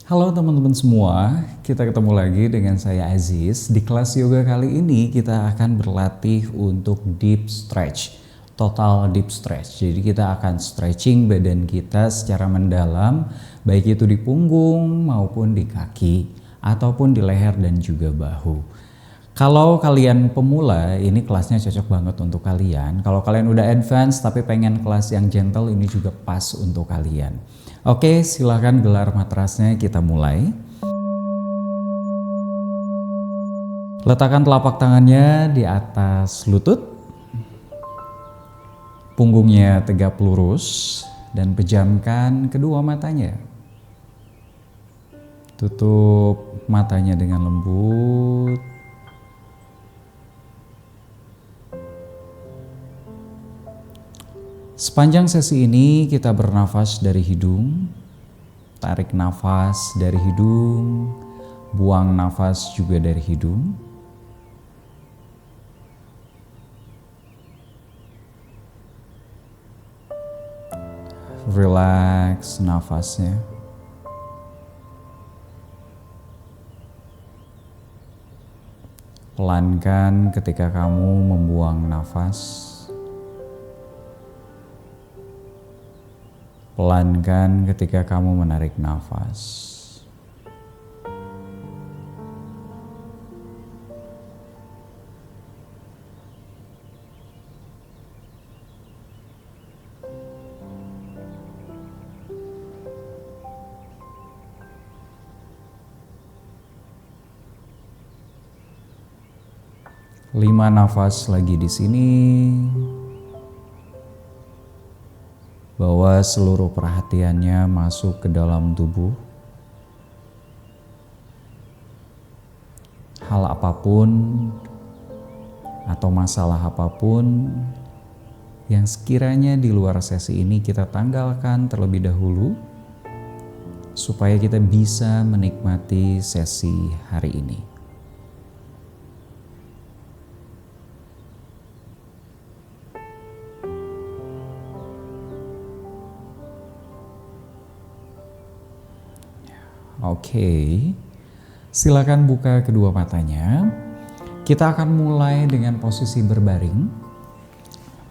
Halo teman-teman semua, kita ketemu lagi dengan saya Aziz. Di kelas yoga kali ini kita akan berlatih untuk deep stretch, total deep stretch. Jadi kita akan stretching badan kita secara mendalam, baik itu di punggung maupun di kaki, ataupun di leher dan juga bahu. Kalau kalian pemula, ini kelasnya cocok banget untuk kalian. Kalau kalian udah advance tapi pengen kelas yang gentle, ini juga pas untuk kalian. Oke, silahkan gelar matrasnya, kita mulai. Letakkan telapak tangannya di atas lutut. Punggungnya tegap lurus dan pejamkan kedua matanya. Tutup matanya dengan lembut. Sepanjang sesi ini kita bernafas dari hidung, tarik nafas dari hidung, buang nafas juga dari hidung. Relax nafasnya. Pelankan ketika kamu membuang nafas. Pelankan ketika kamu menarik nafas. Lima nafas lagi di sini. Bawa seluruh perhatiannya masuk ke dalam tubuh. Hal apapun atau masalah apapun yang sekiranya di luar sesi ini kita tanggalkan terlebih dahulu supaya kita bisa menikmati sesi hari ini. Oke, silakan buka kedua matanya. Kita akan mulai dengan posisi berbaring.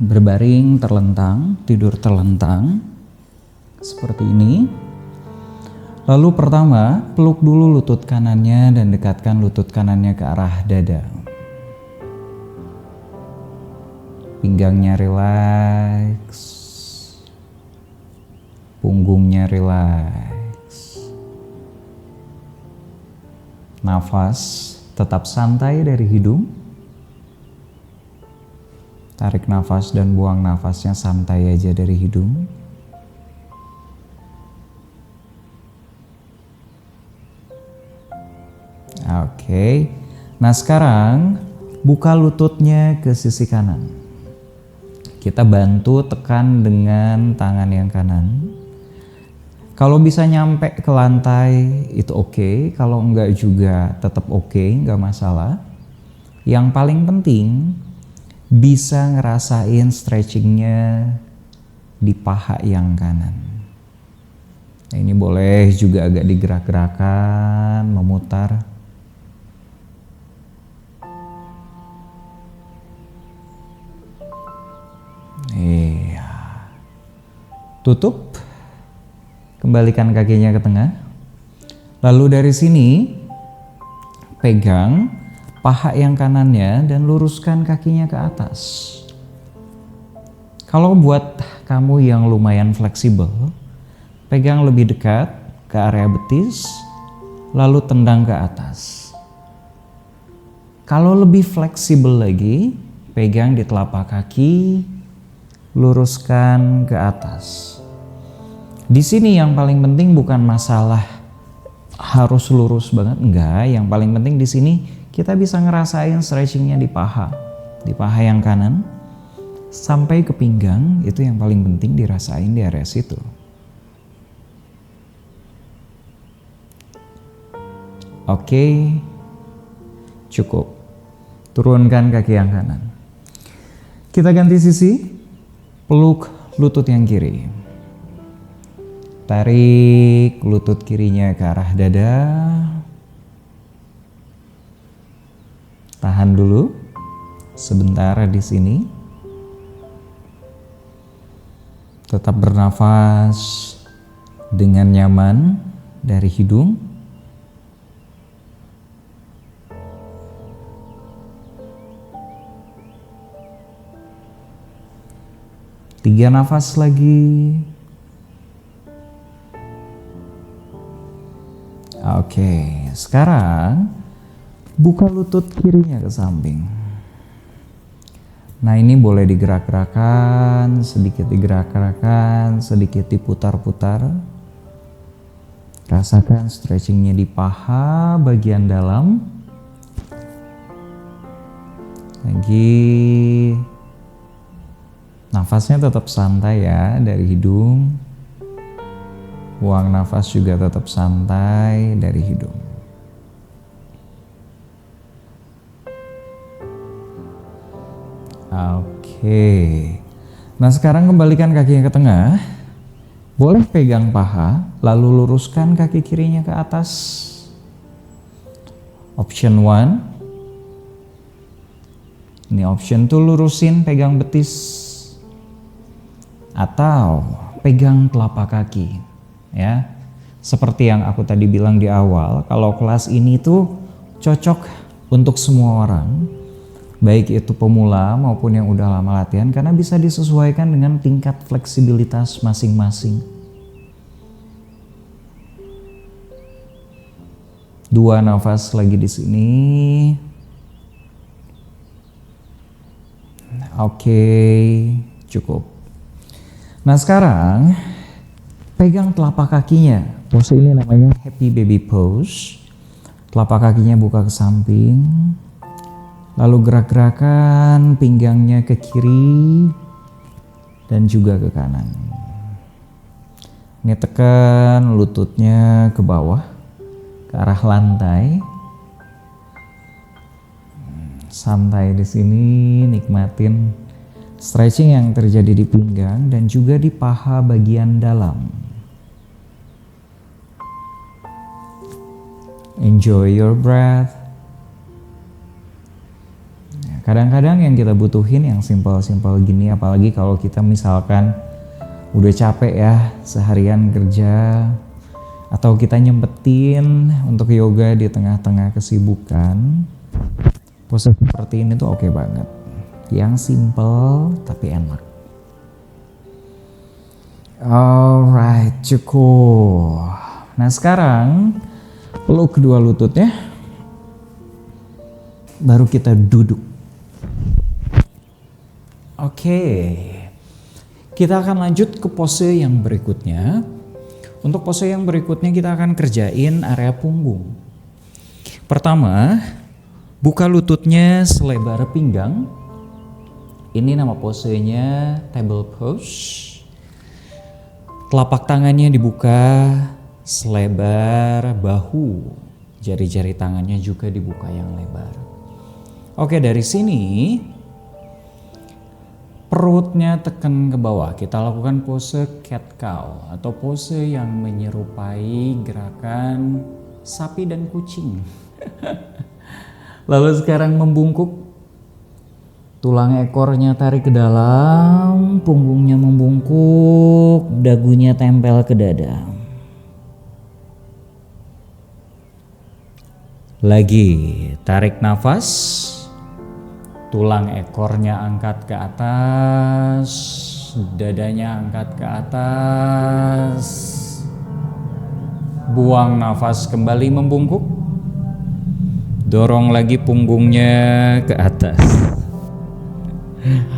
Berbaring terlentang, tidur terlentang. Seperti ini. Lalu pertama, peluk dulu lutut kanannya dan dekatkan lutut kanannya ke arah dada. Pinggangnya rileks. Punggungnya rileks. Nafas tetap santai dari hidung. Tarik nafas dan buang nafasnya santai aja dari hidung. Oke. Nah sekarang buka lututnya ke sisi kanan. Kita bantu tekan dengan tangan yang kanan. Kalau bisa nyampe ke lantai itu oke, kalau enggak juga tetap oke, enggak masalah. Yang paling penting bisa ngerasain stretchingnya di paha yang kanan. Nah, ini boleh juga agak digerak-gerakan, memutar. Iya. Tutup. Kembalikan kakinya ke tengah. Lalu dari sini pegang paha yang kanannya dan luruskan kakinya ke atas. Kalau buat kamu yang lumayan fleksibel, pegang lebih dekat ke area betis, lalu tendang ke atas. Kalau lebih fleksibel lagi, pegang di telapak kaki, luruskan ke atas. Di sini yang paling penting bukan masalah harus lurus banget, enggak. Yang paling penting di sini kita bisa ngerasain stretchingnya di paha yang kanan sampai ke pinggang, itu yang paling penting dirasain di area situ. Oke, cukup. Turunkan kaki yang kanan. Kita ganti sisi, peluk lutut yang kiri. Tarik lutut kirinya ke arah dada. Tahan dulu sebentar di sini. Tetap bernafas dengan nyaman dari hidung. Tiga nafas lagi. Oke, sekarang buka lutut kirinya ke samping. Nah, ini boleh digerak-gerakan, sedikit digerak-gerakan, sedikit diputar-putar. Rasakan stretchingnya di paha bagian dalam. Lagi. Nafasnya tetap santai ya dari hidung. Buang nafas juga tetap santai dari hidung. Oke. Nah, sekarang kembalikan kakinya ke tengah. Boleh pegang paha, lalu luruskan kaki kirinya ke atas. Option 1. Ini option 2, lurusin pegang betis. Atau pegang telapak kaki, ya. Seperti yang aku tadi bilang di awal, kalau kelas ini tuh cocok untuk semua orang, baik itu pemula maupun yang udah lama latihan, karena bisa disesuaikan dengan tingkat fleksibilitas masing-masing. 2 nafas lagi di sini. Oke, cukup. Nah, sekarang pegang telapak kakinya. Pose ini namanya happy baby pose. Telapak kakinya buka ke samping. Lalu gerak-gerakan pinggangnya ke kiri dan juga ke kanan. Ini tekan lututnya ke bawah, ke arah lantai. Santai di sini, nikmatin stretching yang terjadi di pinggang dan juga di paha bagian dalam. Enjoy your breath. Kadang-kadang yang kita butuhin yang simpel-simpel gini, apalagi kalau kita misalkan udah capek ya seharian kerja, atau kita nyempetin untuk yoga di tengah-tengah kesibukan. Pose seperti ini tuh oke banget. Yang simple tapi enak. Alright, cukup. Nah, sekarang peluk kedua lututnya. Baru kita duduk. Oke. Kita akan lanjut ke pose yang berikutnya. Untuk pose yang berikutnya kita akan kerjain area punggung. Pertama, buka lututnya selebar pinggang. Ini nama posenya table pose. Telapak tangannya dibuka selebar bahu. Jari-jari tangannya juga dibuka yang lebar. Oke, dari sini perutnya tekan ke bawah. Kita lakukan pose cat cow atau pose yang menyerupai gerakan sapi dan kucing. Lalu sekarang membungkuk. Tulang ekornya tarik ke dalam, punggungnya membungkuk, dagunya tempel ke dada. Lagi, tarik nafas, tulang ekornya angkat ke atas, dadanya angkat ke atas. Buang nafas, kembali membungkuk. Dorong lagi punggungnya ke atas.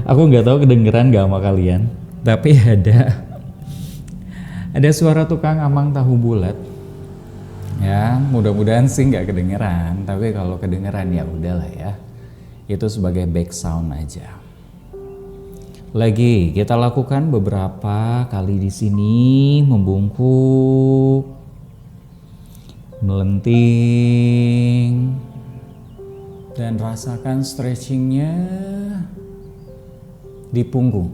Aku nggak tahu kedengeran gak sama kalian, tapi ada suara tukang amang tahu bulat. Ya, mudah-mudahan sih nggak kedengeran, tapi kalau kedengeran ya udahlah ya. Itu sebagai back sound aja. Lagi kita lakukan beberapa kali di sini, membungkuk, melenting, dan rasakan stretchingnya di punggung.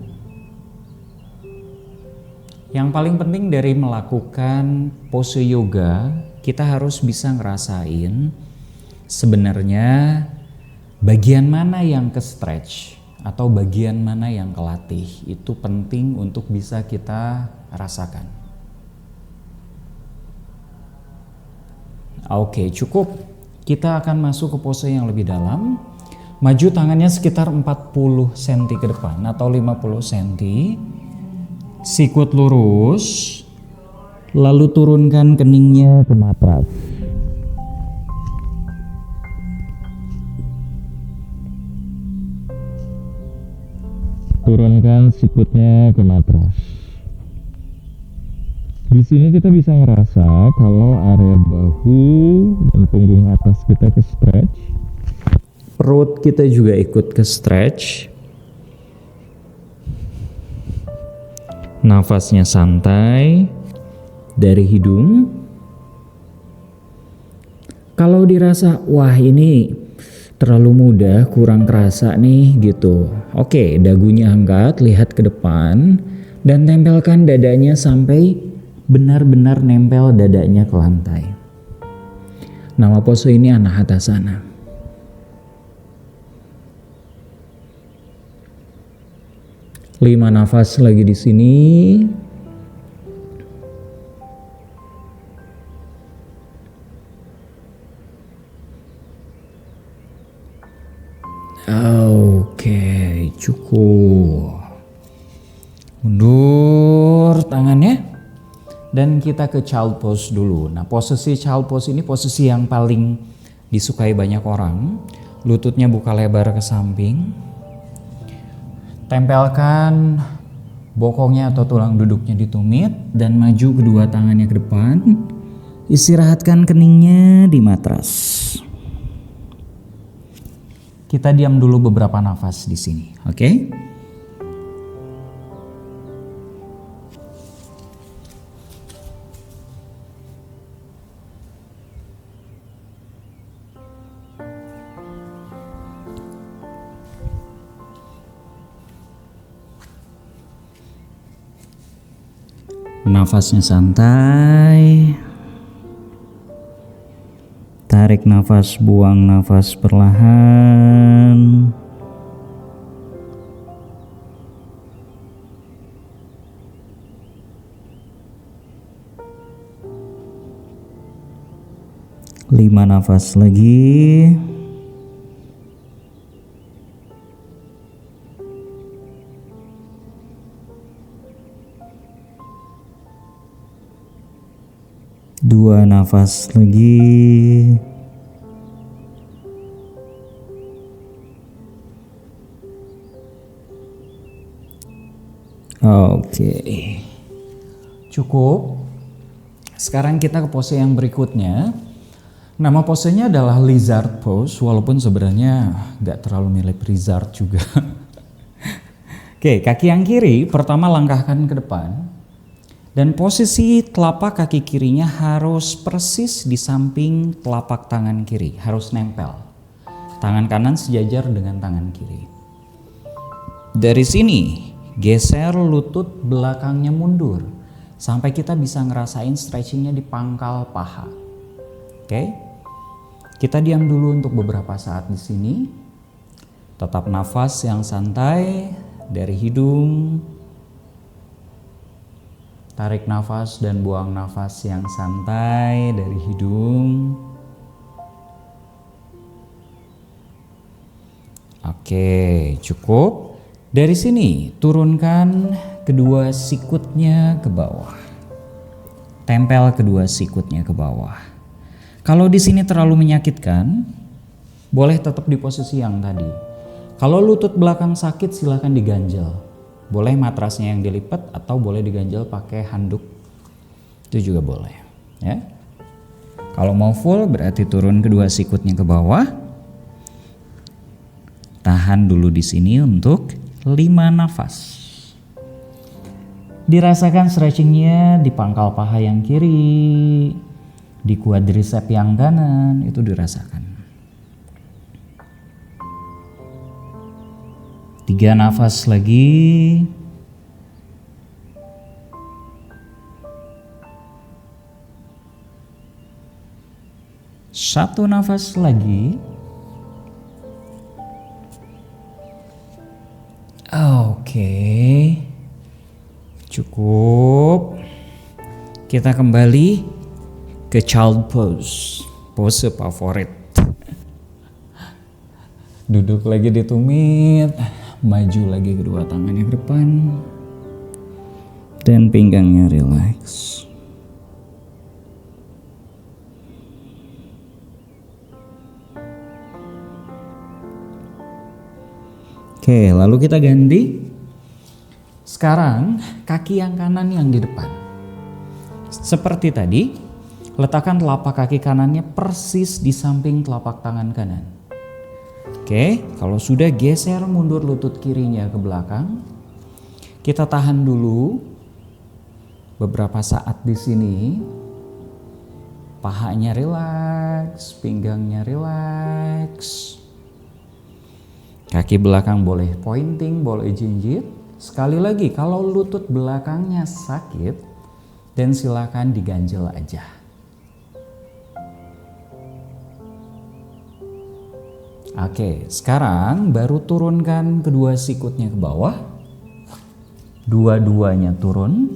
Yang paling penting dari melakukan pose yoga, kita harus bisa ngerasain sebenarnya bagian mana yang ke stretch atau bagian mana yang kelatih. Itu penting untuk bisa kita rasakan. Oke, cukup. Kita akan masuk ke pose yang lebih dalam. Maju tangannya sekitar 40 cm ke depan atau 50 cm. Sikut lurus, lalu turunkan keningnya ke matras. Turunkan sikutnya ke matras. Di sini kita bisa ngerasa kalau area bahu dan punggung atas kita ke stretch. Perut kita juga ikut ke stretch. Nafasnya santai dari hidung. Kalau dirasa wah ini terlalu mudah, kurang kerasa nih gitu. Oke, dagunya angkat, lihat ke depan dan tempelkan dadanya sampai benar-benar nempel dadanya ke lantai. Nama pose ini Anahatasana. 5 nafas lagi di sini. Oke, cukup. Mundur tangannya. Dan kita ke child pose dulu. Nah, posisi child pose ini posisi yang paling disukai banyak orang. Lututnya buka lebar ke samping. Tempelkan bokongnya atau tulang duduknya di tumit dan maju kedua tangannya ke depan. Istirahatkan keningnya di matras. Kita diam dulu beberapa nafas di sini, oke? Nafasnya santai. Tarik nafas, buang nafas perlahan. Lima nafas lagi. Dua nafas lagi. Oke. Cukup. Sekarang kita ke pose yang berikutnya. Nama posenya adalah lizard pose, walaupun sebenarnya gak terlalu mirip lizard juga. Oke, kaki yang kiri pertama langkahkan ke depan. Dan posisi telapak kaki kirinya harus persis di samping telapak tangan kiri, harus nempel. Tangan kanan sejajar dengan tangan kiri. Dari sini, geser lutut belakangnya mundur sampai kita bisa ngerasain stretchingnya di pangkal paha. Oke, kita diam dulu untuk beberapa saat di sini. Tetap nafas yang santai dari hidung. Tarik nafas dan buang nafas yang santai dari hidung. Oke, cukup. Dari sini turunkan kedua sikutnya ke bawah. Tempel kedua sikutnya ke bawah. Kalau di sini terlalu menyakitkan, boleh tetap di posisi yang tadi. Kalau lutut belakang sakit, silakan diganjel. Boleh matrasnya yang dilipat atau boleh diganjel pakai handuk. Itu juga boleh, ya. Kalau mau full berarti turun kedua sikutnya ke bawah. Tahan dulu di sini untuk 5 nafas. Dirasakan stretchingnya di pangkal paha yang kiri, di quadricep yang kanan, itu dirasakan. 3 nafas lagi. Satu nafas lagi. Oke. Cukup. Kita kembali ke child pose. Pose favorit. Duduk lagi di tumit. Maju lagi kedua tangannya ke depan. Dan pinggangnya rileks. Oke, lalu kita ganti. Sekarang kaki yang kanan yang di depan. Seperti tadi, letakkan telapak kaki kanannya persis di samping telapak tangan kanan. Oke, kalau sudah geser mundur lutut kirinya ke belakang. Kita tahan dulu beberapa saat di sini. Pahanya rileks, pinggangnya rileks. Kaki belakang boleh pointing, boleh jinjit. Sekali lagi, kalau lutut belakangnya sakit, dan silakan diganjel aja. Oke, sekarang baru turunkan kedua sikutnya ke bawah. Dua-duanya turun.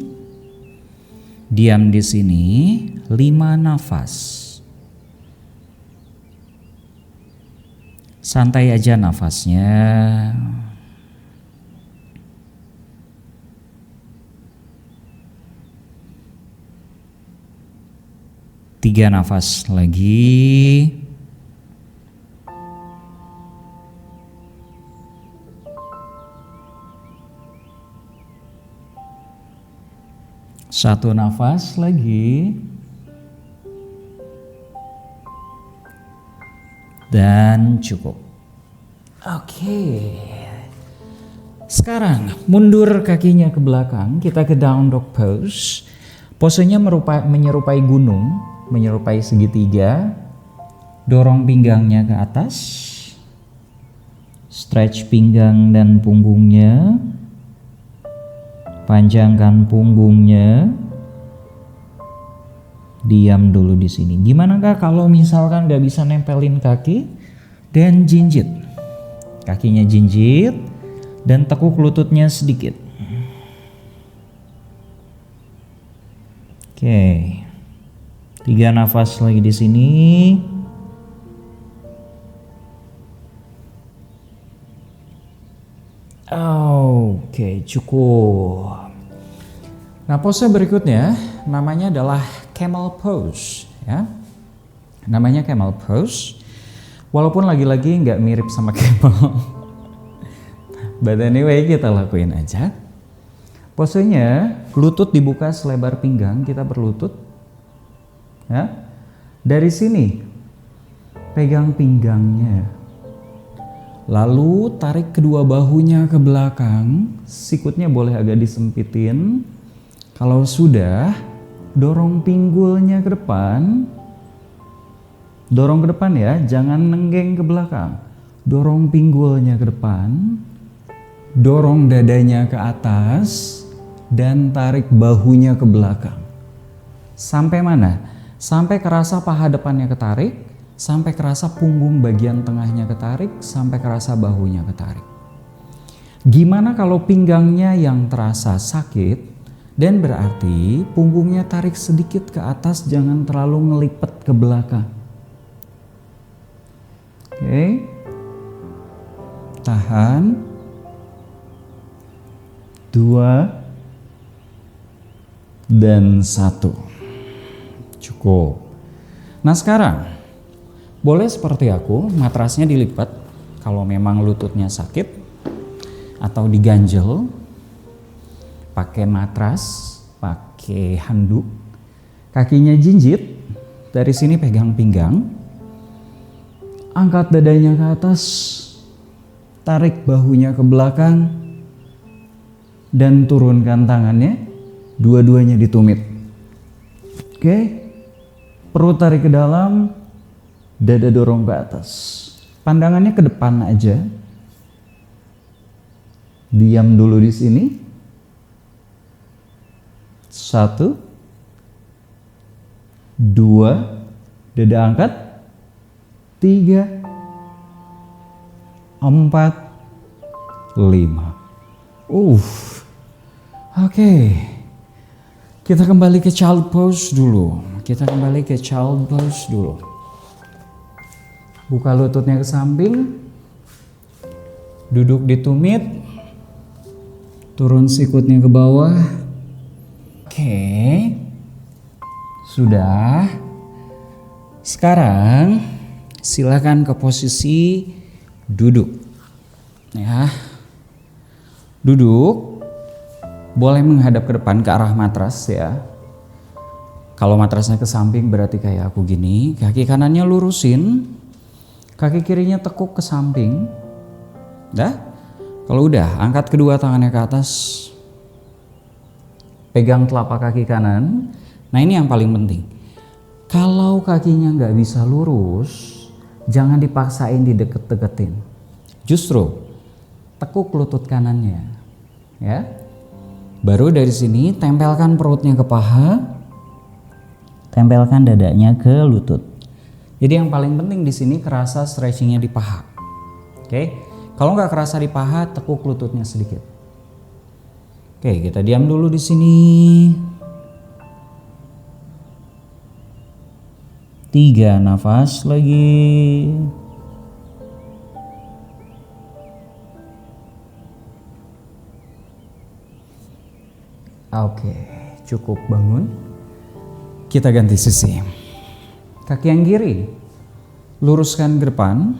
Diam di sini 5 nafas. Santai aja nafasnya. Tiga nafas lagi. Satu nafas lagi. Dan cukup. Oke. Sekarang mundur kakinya ke belakang, kita ke down dog pose. Posenya menyerupai gunung, menyerupai segitiga. Dorong pinggangnya ke atas. Stretch pinggang dan punggungnya. Panjangkan punggungnya. Diam dulu di sini. Gimana kak kalau misalkan gak bisa nempelin kaki dan jinjit? Kakinya jinjit dan tekuk lututnya sedikit. Oke. 3 nafas lagi di sini. Oke, cukup. Nah, pose berikutnya namanya adalah camel pose, ya. Namanya camel pose. Walaupun lagi-lagi nggak mirip sama camel. But anyway, kita lakuin aja. Posenya lutut dibuka selebar pinggang, kita berlutut. Ya. Dari sini pegang pinggangnya. Lalu tarik kedua bahunya ke belakang, sikutnya boleh agak disempitin. Kalau sudah, dorong pinggulnya ke depan. Dorong ke depan ya, jangan nenggeng ke belakang. Dorong pinggulnya ke depan. Dorong dadanya ke atas dan tarik bahunya ke belakang. Sampai mana? Sampai kerasa paha depannya ketarik, sampai kerasa punggung bagian tengahnya ketarik, sampai kerasa bahunya ketarik. Gimana kalau pinggangnya yang terasa sakit? Dan berarti punggungnya tarik sedikit ke atas, jangan terlalu ngelipet ke belakang. Oke. Tahan. 2 dan 1. Cukup. Nah sekarang boleh seperti aku, matrasnya dilipat kalau memang lututnya sakit, atau diganjel pakai matras, pakai handuk, kakinya jinjit, dari sini pegang pinggang, angkat dadanya ke atas, tarik bahunya ke belakang, dan turunkan tangannya, dua-duanya ditumit. Oke, perut tarik ke dalam, dada dorong ke atas, pandangannya ke depan aja, diam dulu di sini. 1, 2, dada angkat, 3, 4, 5. Oke. Kita kembali ke child pose dulu. Buka lututnya ke samping. Duduk di tumit. Turun sikutnya ke bawah. Oke. Sudah. Sekarang silakan ke posisi duduk. Ya. Duduk. Boleh menghadap ke depan ke arah matras ya. Kalau matrasnya ke samping berarti kayak aku gini. Kaki kanannya lurusin. Kaki kirinya tekuk ke samping. Dah? Kalau udah, angkat kedua tangannya ke atas. Pegang telapak kaki kanan. Nah ini yang paling penting. Kalau kakinya nggak bisa lurus, jangan dipaksain dideket-deketin. Justru tekuk lutut kanannya. Ya. Baru dari sini tempelkan perutnya ke paha. Tempelkan dadanya ke lutut. Jadi yang paling penting di sini kerasa stretchingnya di paha. Oke, kalau nggak kerasa di paha, tekuk lututnya sedikit. Oke, kita diam dulu di sini. 3 nafas lagi. Oke, cukup bangun. Kita ganti sisi. Kaki yang kiri, luruskan ke depan.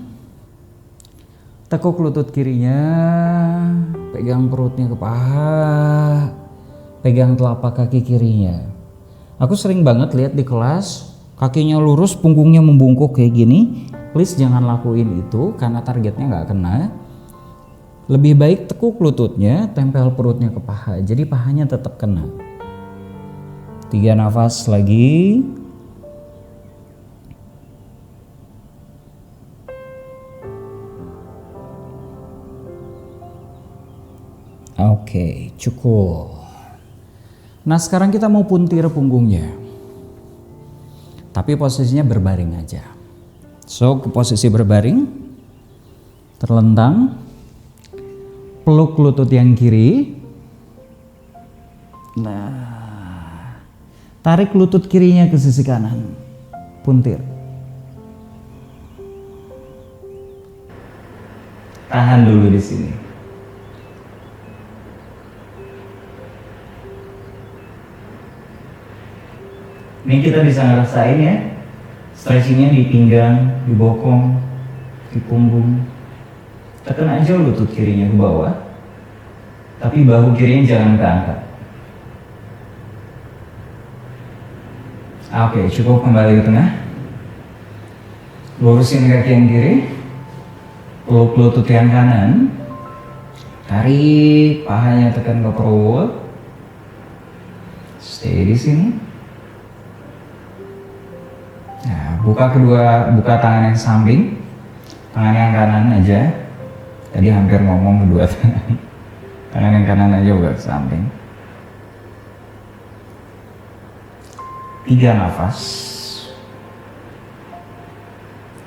Tekuk lutut kirinya, pegang perutnya ke paha, pegang telapak kaki kirinya. Aku sering banget lihat di kelas, kakinya lurus, punggungnya membungkuk kayak gini. Please jangan lakuin itu karena targetnya nggak kena. Lebih baik tekuk lututnya, tempel perutnya ke paha, jadi pahanya tetap kena. 3 nafas lagi. Oke, cukup. Nah sekarang kita mau puntir punggungnya. Tapi posisinya berbaring aja. So ke posisi berbaring. Terlentang. Peluk lutut yang kiri. Nah. Tarik lutut kirinya ke sisi kanan. Puntir. Tahan dulu di sini. Ini kita bisa ngerasain ya, stretchingnya di pinggang, di bokong, di punggung. Tekan aja lutut kirinya ke bawah, tapi bahu kirinya jangan keangkat. Oke, cukup kembali ke tengah. Lurusin kaki yang kiri, peluk lutut yang kanan, tarik pahanya tekan ke perut. Stay di sini. Nah, buka tangan yang samping, tangan yang kanan aja. Tadi hampir ngomong kedua tangan. Tangan yang kanan aja buka ke samping. 3 nafas.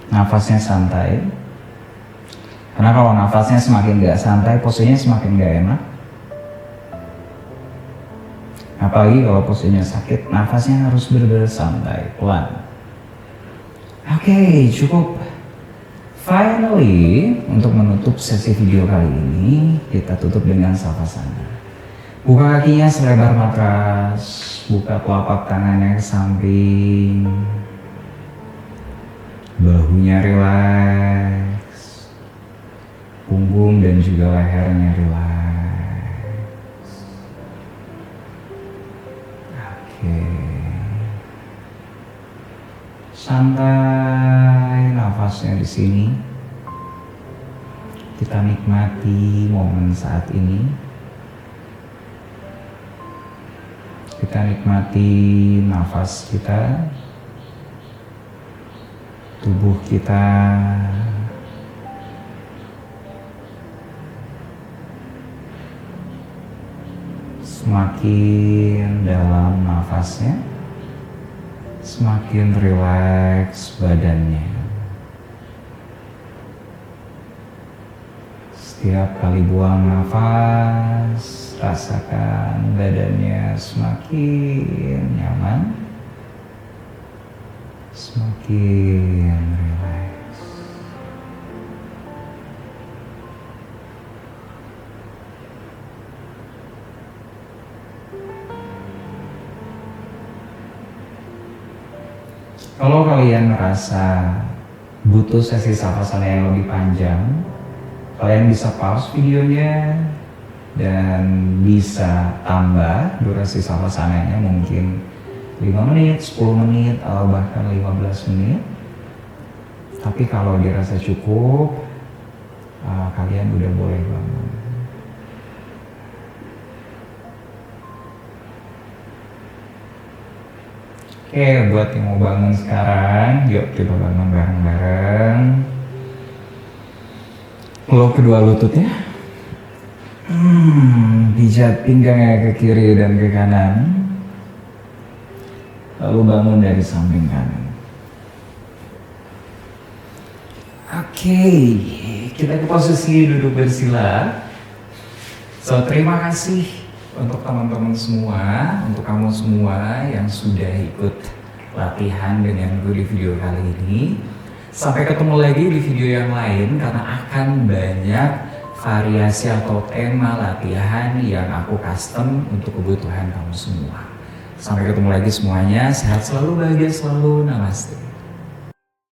Nafasnya santai. Karena kalau nafasnya semakin gak santai, posisinya semakin gak enak. Apalagi kalau posisinya sakit, nafasnya harus benar-benar santai, pelan. Oke, cukup. Finally, untuk menutup sesi video kali ini, kita tutup dengan savasana. Buka kakinya selebar matras, buka telapak tangannya ke samping, bahunya rileks, punggung dan juga lehernya rileks. Oke. Santai nafasnya di sini. Kita nikmati momen saat ini. Kita nikmati nafas kita, tubuh kita. Semakin dalam nafasnya, semakin rileks badannya. Setiap kali buang nafas, rasakan badannya semakin nyaman, semakin rileks. Kalau kalian merasa butuh sesi savasana yang lebih panjang, kalian bisa pause videonya dan bisa tambah durasi savasananya mungkin 5 menit, 10 menit, atau bahkan 15 menit. Tapi kalau dirasa cukup, kalian udah boleh bangun. Oke, buat yang mau bangun sekarang, yuk kita bangun bareng-bareng. Peluk kedua lututnya, pijat pinggangnya ke kiri dan ke kanan, lalu bangun dari samping kanan. Oke, kita ke posisi duduk bersila. So, terima kasih untuk teman-teman semua, untuk kamu semua yang sudah ikut latihan dengan gue di video kali ini. Sampai ketemu lagi di video yang lain karena akan banyak variasi atau tema latihan yang aku custom untuk kebutuhan kamu semua. Sampai ketemu lagi semuanya, sehat selalu, bahagia selalu, namaste.